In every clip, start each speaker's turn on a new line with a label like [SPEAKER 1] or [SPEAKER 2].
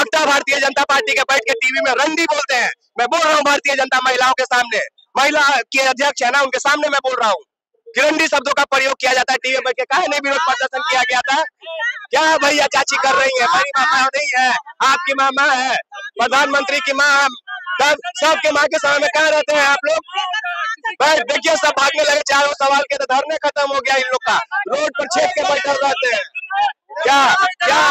[SPEAKER 1] प्रवक्ता भारतीय जनता पार्टी के बैठ के टीवी में रंडी बोलते हैं। मैं बोल रहा हूँ भारतीय जनता महिलाओं के सामने, महिला के अध्यक्ष है ना, उनके सामने मैं बोल रहा हूँ, गिरंडी शब्दों का प्रयोग किया जाता है टीवी में बैठ के। काहे नहीं विरोध प्रदर्शन किया गया था? क्या भैया चाची कर रही है? मेरी मामा नहीं है, आपकी मामा है, प्रधानमंत्री की माँ, तब सबके माँ के समय में कहाँ रहते हैं आप लोग? भाई देखिए सब भागने लगे, चारों सवाल के तो धरने खत्म हो गया इन लोग का, रोड पर छेद के बैठे रहते हैं। क्या क्या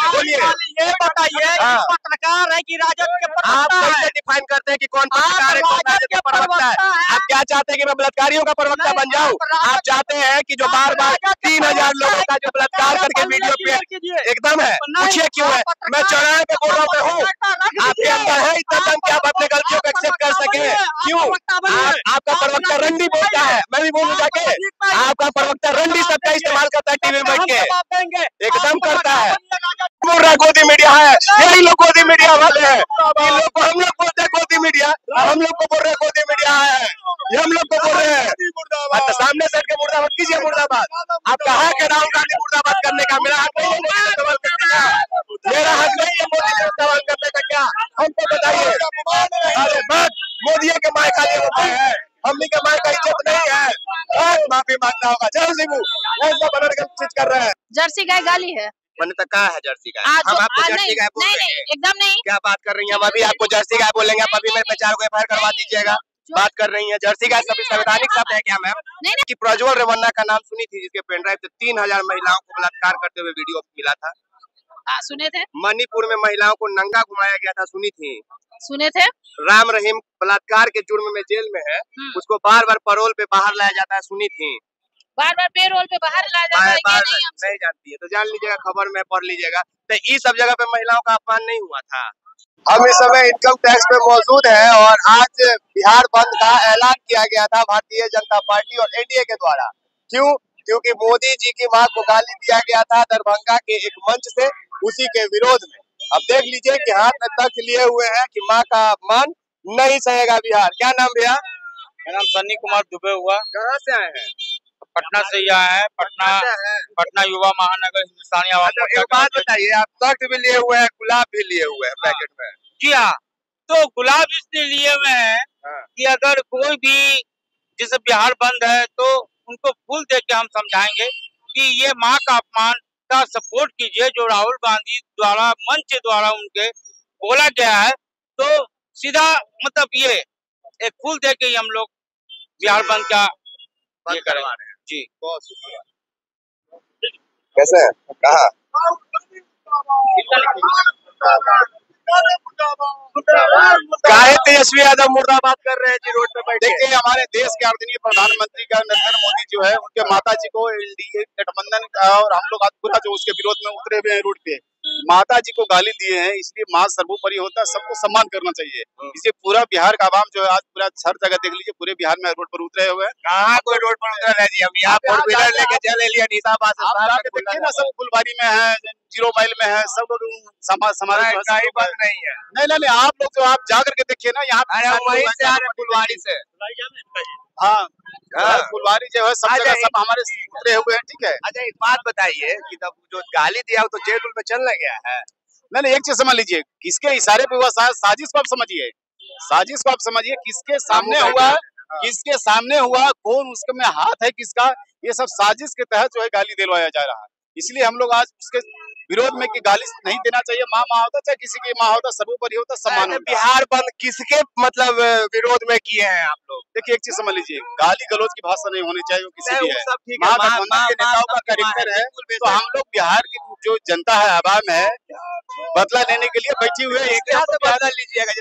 [SPEAKER 1] बोलिए,
[SPEAKER 2] ये बताइए पत्रकार है कि राजद के
[SPEAKER 1] आप कैसे डिफाइन करते हैं कि कौन पत्रकार है, कौन राजद के प्रवक्ता है? आप क्या चाहते हैं कि मैं बलात्कारियों का प्रवक्ता बन जाऊं? आप चाहते हैं कि जो बार बार 3000 लोगों का जो बलात्कार करके वीडियो पे एकदम है, पूछिए क्यों है? मैं चौराहे पे बोल रहा हूँ, आपके अंदर है इतना दम कि आप अपने गलतियों को एक्सेप्ट कर सके? क्यों? आपका प्रवक्ता रंडी बोलता है, मैं भी बोलूं जाके, आपका प्रवक्ता रंडी शब्द का इस्तेमाल करता है टीवी में बैठ के, एकदम करता है। बोल रहा गोदी मीडिया है, यही लोग गोदी मीडिया वाले हैं, इन लोग को हम लोग बोलते हैं गोदी मीडिया, हम लोग को बोल रहे हैं गोदी मीडिया है, ये हम लोग को बोल रहे हैं। सामने से के मुर्दाबाद कीजिए, मुर्दाबाद। आपका हक है राहुल गांधी मुर्दाबाद करने का, मेरा हक नहीं है सवाल करने का, मेरा हक नहीं है मोदी से सवाल करने का। क्या हमको बताइए? अरे बस मोदी के माय का ये होता है, हमनी के माय का इज्जत नहीं है, माफी मांगना होगा। चल शिबू ऐसा बनर के चीज कर रहे हैं।
[SPEAKER 3] जर्सी गाय गाली है,
[SPEAKER 1] मैंने तो कहा है जर्सी गाय, हम आपको जर्सी गाय बोल रहे हैं।
[SPEAKER 3] एकदम नहीं।
[SPEAKER 1] क्या बात कर रही हैं? हम अभी आपको जर्सी गाय बोलेंगे, आप अभी मेरे पे 4 को एफआईआर करवा दीजिएगा। बात कर रही है जर्सी गाय सभी संवैधानिक शब्द है क्या मैम?
[SPEAKER 3] नहीं।
[SPEAKER 1] कि प्रज्वल रेवन्ना का नाम सुनी थी, जिसके पेन ड्राइव से 3000 महिलाओं को बलात्कार करते हुए वीडियो मिला था।
[SPEAKER 3] सुने थे।
[SPEAKER 1] मणिपुर में महिलाओं को नंगा घुमाया गया था, सुनी थी?
[SPEAKER 3] सुने थे।
[SPEAKER 1] राम रहीम बलात्कार के जुर्म में जेल में है, उसको बार बार पैरोल पे बाहर लाया जाता है, सुनी थी?
[SPEAKER 3] बार बार पेरोल पे बाहर लाया जाता है,
[SPEAKER 1] नहीं जानती है तो जान लीजिएगा, खबर में पढ़ लीजिएगा। तो इस सब जगह पे महिलाओं का अपमान नहीं हुआ था। हम इस समय इनकम टैक्स पे मौजूद हैं और आज बिहार बंद का ऐलान किया गया था भारतीय जनता पार्टी और एनडीए के द्वारा। क्यों? क्योंकि मोदी जी की मां को गाली दिया गया था दरभंगा के एक मंच से, उसी के विरोध में। अब देख लीजिए कि हाथ में तख्त लिए हुए हैं कि माँ का अपमान नहीं सहेगा बिहार। क्या नाम भैया?
[SPEAKER 2] मेरा नाम सन्नी कुमार दुबे हुआ।
[SPEAKER 1] कहाँ से आए हैं?
[SPEAKER 2] पटना से ही आए हैं, पटना युवा महानगर हिंदुस्तानी आवाम मोर्चा।
[SPEAKER 1] एक बात बताइए, आप तख्त भी लिए हुए हैं, गुलाब भी लिए हुए हैं पैकेट में?
[SPEAKER 2] जी हाँ, तो गुलाब इसलिए लिए हुए हैं कि अगर कोई भी जैसे बिहार बंद है तो उनको फूल दे के हम समझाएंगे कि ये माँ का अपमान का सपोर्ट कीजिए, जो राहुल गांधी द्वारा मंच द्वारा उनके बोला गया है। तो सीधा मतलब ये एक फूल दे के ही हम लोग बिहार बंद का ये करें जी।
[SPEAKER 1] बहुत शुक्रिया। कैसे है? कहाँ? काहे तेजस्वी यादव मुर्दाबाद कर रहे हैं जी रोड पे बैठे?
[SPEAKER 4] देखिए हमारे देश के आदरणीय प्रधानमंत्री का नरेंद्र मोदी जो है, उनके माता जी को एनडीए गठबंधन का और हम लोग आज पूरा जो उसके विरोध में उतरे हुए हैं रोड पे, माता जी को गाली दिए हैं, इसलिए माँ सर्वोपरि होता है, सबको सम्मान करना चाहिए। इसे पूरा बिहार का आवाम जो है आज पूरा हर जगह देख लीजिए, पूरे बिहार में रोड पर उतरे हुए हैं।
[SPEAKER 1] कहाँ कोई रोड पर उतर है जी? हम यहाँ फोर व्हीलर लेके चले लिया निशाबाद से,
[SPEAKER 4] देखिए ना सब फुलवारी में है, 0 माइल में है, सब लोग समाज
[SPEAKER 1] बात नहीं है।
[SPEAKER 4] नहीं आप लोग जो आप जाकर के देखिए ना, यहाँ
[SPEAKER 1] वहीं से आ रहे फुलवारी से।
[SPEAKER 4] हाँ फुलवारी जो है सब जगह सब हमारे उतरे हुए हैं, ठीक है।
[SPEAKER 1] अच्छा एक बात बताइए कि तब जो गाली दिया वो तो जेल में चलने गया है?
[SPEAKER 4] नहीं एक चीज समझ लीजिए, किसके इशारे पे हुआ साजिश को आप समझिए, साजिश को आप समझिए, किसके सामने हुआ, किसके सामने हुआ, कौन उसके में हाथ है किसका, ये सब साजिश के तहत जो है गाली दिलवाया जा रहा है। इसलिए हम लोग आज उसके विरोध में कि गाली नहीं देना चाहिए। माँ होता चाहे किसी की माँ होता, सर्वोपरि होता, सम्मान होता।
[SPEAKER 1] बिहार बंद किसके मतलब विरोध में किए हैं आप लोग?
[SPEAKER 4] देखिए एक चीज समझ लीजिए, गाली गलौज की भाषा नहीं होनी चाहिए, वो किसी भी है।
[SPEAKER 1] सब
[SPEAKER 4] महागठबंधन के नेताओं का कैरेक्टर है, तो हम लोग बिहार की जो जनता है, आवाम है, बदला लेने के लिए बैठी हुई है।
[SPEAKER 1] बदला लीजिएगा,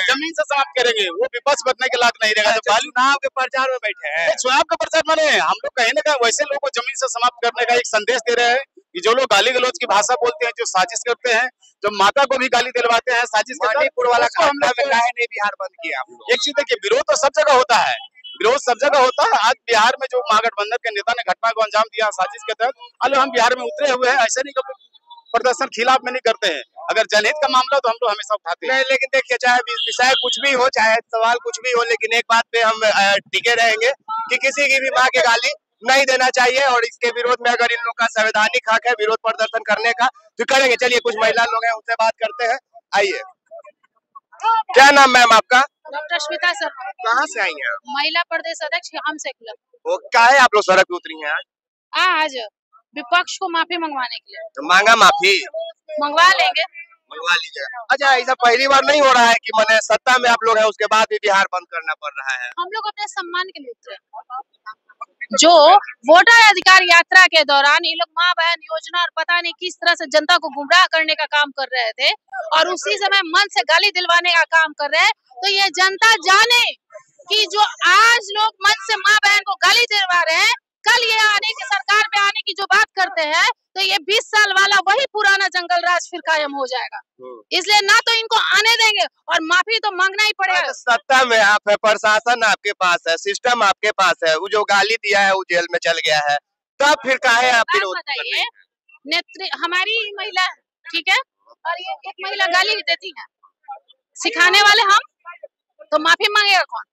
[SPEAKER 4] जमीन से समाप्त करेंगे, वो विपक्ष बनने के लायक नहीं रहेगा।
[SPEAKER 1] चुनाव के प्रचार में बैठे हैं,
[SPEAKER 4] चुनाव का प्रचार माने हम लोग कहीं ना कहीं वैसे लोगों को जमीन से समाप्त करने का एक संदेश दे रहे हैं कि जो लोग गाली गलौज की भाषा बोलते हैं, जो साजिश करते हैं, जो माता को भी गाली दिलवाते हैं, साजिश मणिपुर वाला
[SPEAKER 1] हमला में काहे नहीं बिहार बंद किया?
[SPEAKER 4] एक चीज देखिए, विरोध तो सब जगह होता है, विरोध सब जगह होता है। आज बिहार में जो महागठबंधन के नेता ने घटना को अंजाम दिया साजिश के तहत, अरे हम बिहार में उतरे हुए हैं, ऐसे नहीं कभी प्रदर्शन खिलाफ में नहीं करते हैं। अगर जनहित का मामला तो हम लोग हमेशा उठाते हैं।
[SPEAKER 1] लेकिन देखिए, चाहे विषय कुछ भी हो, चाहे सवाल कुछ भी हो, लेकिन एक बात पे हम टिके रहेंगे कि किसी की भी माँ की गाली नहीं देना चाहिए। और इसके विरोध में अगर इन लोग का संवैधानिक हक है विरोध प्रदर्शन करने का तो करेंगे। चलिए कुछ महिला लोग हैं उनसे बात करते हैं। आइए, क्या नाम मैम आपका?
[SPEAKER 3] डॉक्टर स्मिता शर्मा।
[SPEAKER 1] कहाँ से आई हैं?
[SPEAKER 3] महिला प्रदेश अध्यक्ष हम से क्लब।
[SPEAKER 1] वो क्या है आप लोग सड़क पे उतरी हैं
[SPEAKER 3] आज विपक्ष को माफी मंगवाने के लिए।
[SPEAKER 1] तो मांगा माफी?
[SPEAKER 3] मंगवा लेंगे,
[SPEAKER 1] मंगवा लीजिए। अच्छा, ऐसा पहली बार नहीं हो रहा है कि मैंने सत्ता में आप लोग हैं उसके बाद भी बिहार बंद करना पड़ रहा है?
[SPEAKER 3] हम लोग अपने सम्मान के लिए उतरे। जो वोटर अधिकार यात्रा के दौरान ये लोग माँ बहन योजना और पता नहीं किस तरह से जनता को गुमराह करने का काम कर रहे थे और उसी समय मन से गाली दिलवाने का काम कर रहे हैं। तो ये जनता जाने कि जो आज लोग मन से माँ बहन को गाली दिलवा रहे हैं, कल ये आने की सरकार पे आने की जो बात करते हैं तो ये 20 साल वाला वही पुराना जंगल राज फिर कायम हो जाएगा। इसलिए ना तो इनको आने देंगे और माफी तो मांगना ही पड़ेगा।
[SPEAKER 1] सत्ता में आप है, प्रशासन आपके पास है, सिस्टम आपके पास है, वो जो गाली दिया है वो जेल में चल गया है, तब फिर काहे आप विरोध कर रहे हैं?
[SPEAKER 3] हमारी महिला ठीक है और ये एक महिला गाली देती है, सिखाने वाले हम, तो माफी मांगेगा कौन?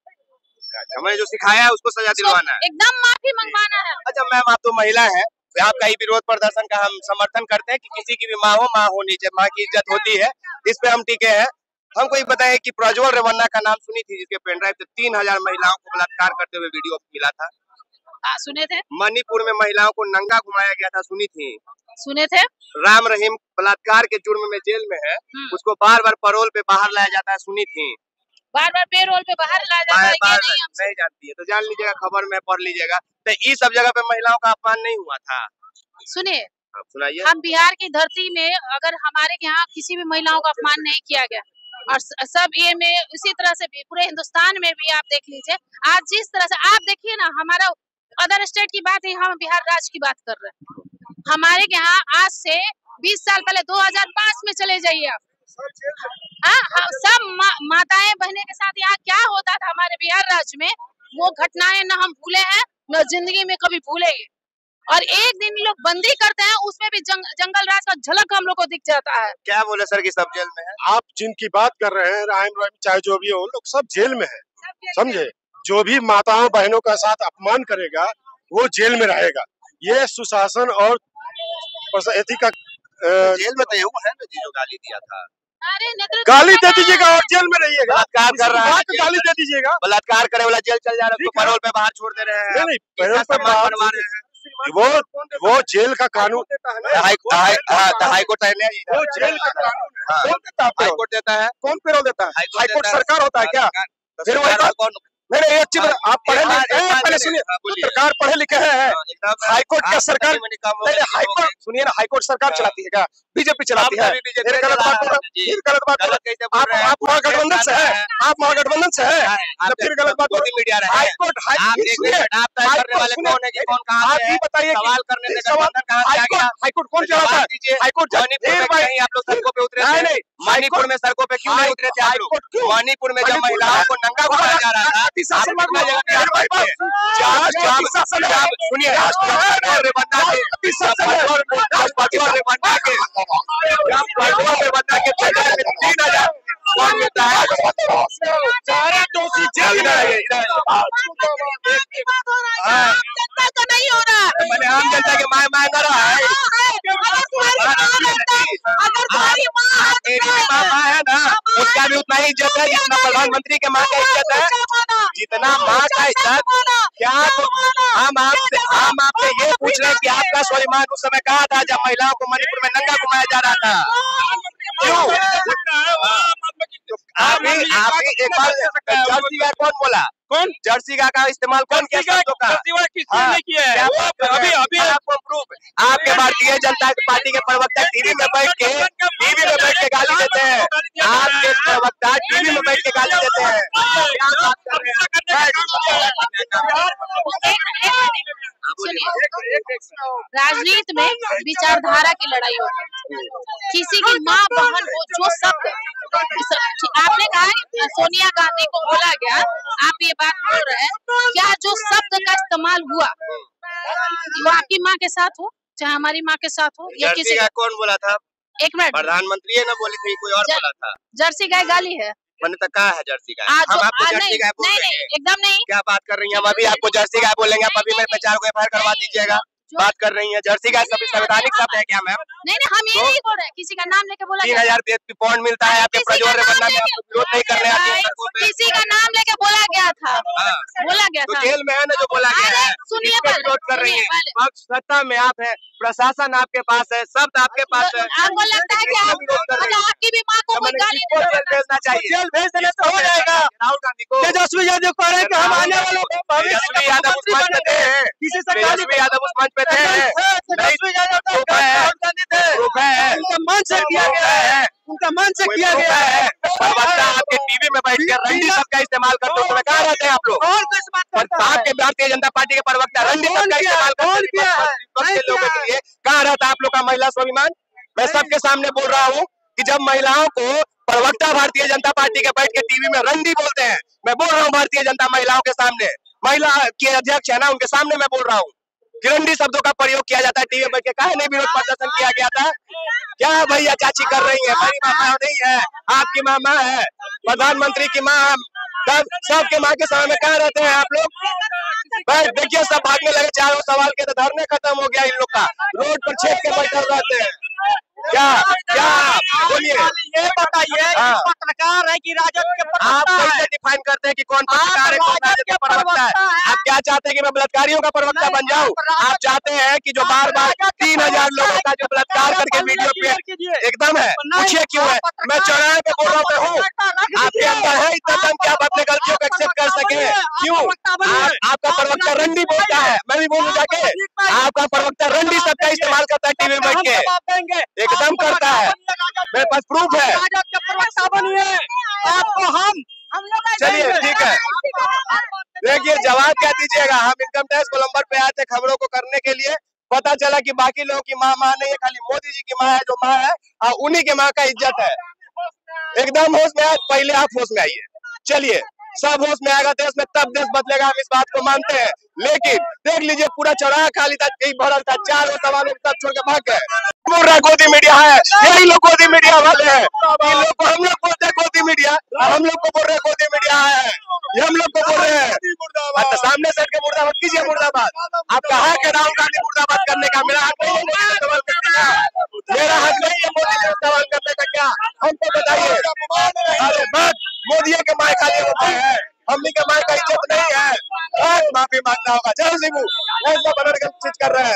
[SPEAKER 1] हमें जो सिखाया है उसको सजा दिलवाना है,
[SPEAKER 3] एकदम माफी मंगवाना है।
[SPEAKER 1] अच्छा मैम, आप तो महिला है, आपका ही विरोध प्रदर्शन का हम समर्थन करते हैं कि किसी की भी माँ होनी चाहिए, माँ की इज्जत होती है, इस पे हम टिके हैं। हमको ये बताया कि प्रज्वल रेवन्ना का नाम सुनी थी, जिसके पेनड्राइव से 3000 महिलाओं को बलात्कार करते हुए वीडियो मिला था।
[SPEAKER 3] सुने थे?
[SPEAKER 1] मणिपुर में महिलाओं को नंगा घुमाया गया था, सुनी थी?
[SPEAKER 3] सुने थे?
[SPEAKER 1] राम रहीम बलात्कार के जुर्म में जेल में है, उसको बार बार पैरोल पे बाहर लाया जाता है, सुनी थी?
[SPEAKER 3] बार बार पैरोल पे बाहर लाया जाता है,
[SPEAKER 1] नहीं जानती है तो जान लीजिएगा, खबर में पढ़ लीजिएगा। तो ये सब जगह पे महिलाओं का अपमान नहीं हुआ था?
[SPEAKER 3] सुनिए,
[SPEAKER 1] आप सुनाइए।
[SPEAKER 3] हम बिहार की धरती में अगर हमारे यहाँ किसी भी महिलाओं का अपमान नहीं किया गया और सब ये में इसी तरह से भी पूरे हिंदुस्तान में भी आप देख लीजिए, आज जिस तरह से आप देखिए ना, हमारा अदर स्टेट की बात है, हम बिहार राज्य की बात कर रहे हैं। हमारे यहाँ आज से 20 साल पहले 2005 में चले जाइए आप, सब माताएं बहनें के साथ यहाँ क्या होता था हमारे बिहार राज्य में, वो घटनाएं न हम भूले हैं न जिंदगी में कभी भूलेंगे। और एक दिन लोग बंदी करते हैं, उसमें भी जंगल राज का झलक हम लोग को दिख जाता है।
[SPEAKER 1] क्या बोले सर कि सब जेल में है?
[SPEAKER 5] आप जिनकी बात कर रहे हैं, राम रहीम चाहे जो भी हो, लोग सब जेल में है, समझे? जो भी माताओं बहनों का साथ अपमान करेगा वो जेल में रहेगा। ये सुशासन और एथिक का
[SPEAKER 1] जेल में तो वो है ना जी जो गाली दिया था।
[SPEAKER 3] अरे
[SPEAKER 5] गाली दे दीजिएगा और जेल में रहिएगा।
[SPEAKER 1] बलात्कार कर रहा है,
[SPEAKER 5] गाली दे दीजिएगा,
[SPEAKER 1] बलात्कार करे वाला जेल चल जा रहा है, उसको पैरोल पे बाहर छोड़ दे रहे हैं।
[SPEAKER 5] नहीं पैरोल पे बाहर बनवा रहे हैं, वो जेल का कानून
[SPEAKER 1] हाईकोर्ट है,
[SPEAKER 5] वो जेल का कानून है। कौन देता है?
[SPEAKER 1] हाईकोर्ट देता है।
[SPEAKER 5] कौन पैरोल देता है? हाईकोर्ट सरकार होता है क्या? फिर वही बात नहीं, अच्छी बात, आप पढ़े लिखे, पहले सुनिए, सरकार पढ़े लिखे हैं, हाईकोर्ट का सरकार, हाईकोर्ट सुनिए ना, हाईकोर्ट सरकार चलाती है क्या? बीजेपी चलाती है। फिर गलत बात आप महागठबंधन से है, आप महागठबंधन से है, फिर गलत बात मीडिया रहा है। हाईकोर्ट आप ही बताइए, सवाल करने से हाईकोर्ट कौन चलाता है? हाईकोर्ट
[SPEAKER 1] आप लोग सड़कों पे उतरे थे? नहीं, मणिपुर में सड़कों पे क्यों नहीं उतरे थे आप लोग? मणिपुर में जब महिलाओं को नंगा घुमाया जा रहा था,
[SPEAKER 3] नहीं हो रहा,
[SPEAKER 1] मैंने आम जनता के माय कर रहा है। माँ है ना, उसका भी उतना ही इज्जत है जितना प्रधानमंत्री के माँ का इज्जत है, जितना माँ का इज्जत। क्या हम आपसे ये पूछ रहे हैं कि आपका स्वाभिमान उस समय कहा था जब महिलाओं को मणिपुर में नंगा घुमाया जा रहा था? क्यों? आप ही एक बार जर्सी गाय कौन बोला? कौन जर्सी गाय का इस्तेमाल कौन किया? अभी आपको प्रूफ, आपके भारतीय जनता पार्टी के प्रवक्ता टीवी में बैठ के गाली देते हैं, आपके प्रवक्ता टीवी में बैठ के गाली देते हैं। क्या बात कर रहे हैं?
[SPEAKER 3] राजनीति में विचारधारा की लड़ाई होती है, किसी की माँ बहन हो, जो शब्द आपने कहा सोनिया गांधी को बोला गया, आप ये बात बोल रहे हैं, क्या जो शब्द का इस्तेमाल हुआ वो आपकी माँ के साथ हो, चाहे हमारी माँ के साथ हो, या किसी का?
[SPEAKER 1] कौन बोला था?
[SPEAKER 3] एक मिनट,
[SPEAKER 1] प्रधानमंत्री ने बोली थी, कोई और बोला था?
[SPEAKER 3] जर्सी गाय गाली है,
[SPEAKER 5] मैंने तो कहा है जर्सी गाय।
[SPEAKER 3] आज
[SPEAKER 5] हम आपको जर्सी
[SPEAKER 3] नहीं
[SPEAKER 5] गाय बोल
[SPEAKER 3] नहीं
[SPEAKER 5] रहे
[SPEAKER 3] नहीं
[SPEAKER 5] हैं।
[SPEAKER 3] एकदम नहीं।
[SPEAKER 5] क्या बात कर रही हैं? हम अभी आपको जर्सी गाय बोलेंगे, आप अभी मेरे पे 4 को एफआईआर करवा दीजिएगा। बात कर रही हैं जर्सी गाय सभी संवैधानिक शब्द है क्या मैम?
[SPEAKER 3] नहीं नहीं हम ये नहीं बोल रहे, किसी का नाम लेके बोला
[SPEAKER 5] 3000 पॉइंट मिलता है आपके प्रज्वल रेवन्ना में, आपको विरोध नहीं करने आती है सड़कों पे।
[SPEAKER 3] किसी का नाम लेके बोला गया था, बोला गया
[SPEAKER 5] तो
[SPEAKER 3] था।
[SPEAKER 5] जेल में है ना जो बोला गया है,
[SPEAKER 3] सुनिए
[SPEAKER 5] किसका विरोध कर रही है? पक्ष सत्ता में आप है, प्रशासन आपके पास है, शब्द आपके पास है,
[SPEAKER 3] आपको लगता है कि आपकी भी माँ को कोई गाली
[SPEAKER 5] जेल भेजना चाहिए? जेल भेज देने से हो जाएगा। राहुल गांधी को
[SPEAKER 1] तेजस्वी यादव कह रहे हैं कि हम आने वाले
[SPEAKER 5] तेजस्वी यादव उस मंच पे थे,
[SPEAKER 1] किसी से
[SPEAKER 5] तेजस्वी यादव उस मंच पे थे,
[SPEAKER 1] तेजस्वी यादव उनका मन से किया गया है, उनका मन से किया गया है।
[SPEAKER 5] प्रवक्ता आपके टीवी में बैठ कर रंडी शब्द का इस्तेमाल करते हुए कहाँ रहते हैं आप लोग?
[SPEAKER 1] और किस बात करता है?
[SPEAKER 5] आपके भारतीय जनता पार्टी के प्रवक्ता रंडी शब्द का इस्तेमाल करते हैं लोगों के लिए, कहाँ रहता है आप लोग का महिला स्वाभिमान? मैं सबके सामने बोल रहा हूँ कि जब महिलाओं को प्रवक्ता भारतीय जनता पार्टी के बैठ के टीवी में रंडी बोलते हैं, मैं बोल रहा हूँ भारतीय जनता महिलाओं के सामने, महिला के अध्यक्ष है ना उनके सामने मैं बोल रहा हूँ, किरंडी शब्दों का प्रयोग किया जाता है टीवी में बैठ के। काहे नहीं विरोध प्रदर्शन किया गया था? क्या भैया चाची कर रही है? मेरी मामा नहीं है, आपकी मामा है, प्रधानमंत्री की माँ, सबके माँ के समय में कहाँ रहते हैं आप लोग? भाई देखिए सब भागने लगे, चारों सवाल के तो धरने खत्म हो गया इन लोग का, रोड पर छेद के बैठे रहते हैं। क्या क्या बोलिए,
[SPEAKER 1] ये बताइए पत्रकार है कि राजद के
[SPEAKER 5] आप कैसे डिफाइन करते हैं कि कौन पत्रकार है, कौन राजद के प्रवक्ता है? आप क्या चाहते हैं कि मैं बलात्कारियों का प्रवक्ता बन जाऊं? आप चाहते हैं कि जो बार बार 3000 लोगों का जो बलात्कार करके वीडियो पे एकदम है, पूछिए क्यों है? मैं चौराहे पे बोल रहा हूँ, आपके अंदर है इतना दम कि आप अपने गलतियों को एक्सेप्ट कर सके? क्यों? आपका प्रवक्ता रंडी बोलता है, मैं भी बोलूँ जाके, आपका प्रवक्ता रंडी शब्द का इस्तेमाल करता है टीवी में बैठ के, एकदम करता है, मेरे पास प्रूफ है।
[SPEAKER 1] आपको हम
[SPEAKER 5] चलिए ठीक है, देखिए जवाब क्या दीजिएगा? हम इनकम टैक्स कोलंबर पे आए थे खबरों को करने के लिए, पता चला कि बाकी लोगों की माँ नहीं है, खाली मोदी जी की माँ है, जो माँ है और उन्हीं के माँ का इज्जत है। एकदम होश में आए, पहले आप होश में आइए। चलिए सब होश में आएगा देश में, तब देश बदलेगा, हम इस बात को मानते हैं। लेकिन देख लीजिए पूरा चौराहा खाली था, कहीं भरल था, 4 सवालों तब छोड़ के भाग गए। बोल रहा गोदी मीडिया है, यही लोग गोदी मीडिया वाले हैं। इन लोग को हम लोग बोलते हैं गोदी मीडिया, हम लोग को बोल रहे हैं गोदी मीडिया है, ये हम लोग को बोल रहे हैं। तो सामने से के मुर्दाबाद कीजिए, मुर्दाबाद। आप कहा के राहुल गांधी मुर्दाबाद करने का? मेरा हक नहीं है सवाल करने का, मेरा हक नहीं है मोदी से सवाल करने का। क्या हमको बताइए? अरे बस मोदी के माय खाली होता है, हमनी के माय का इज्जत नहीं है, माफी मांगना होगा। चलो शिबू ऐसा बनर चीज कर रहे हैं।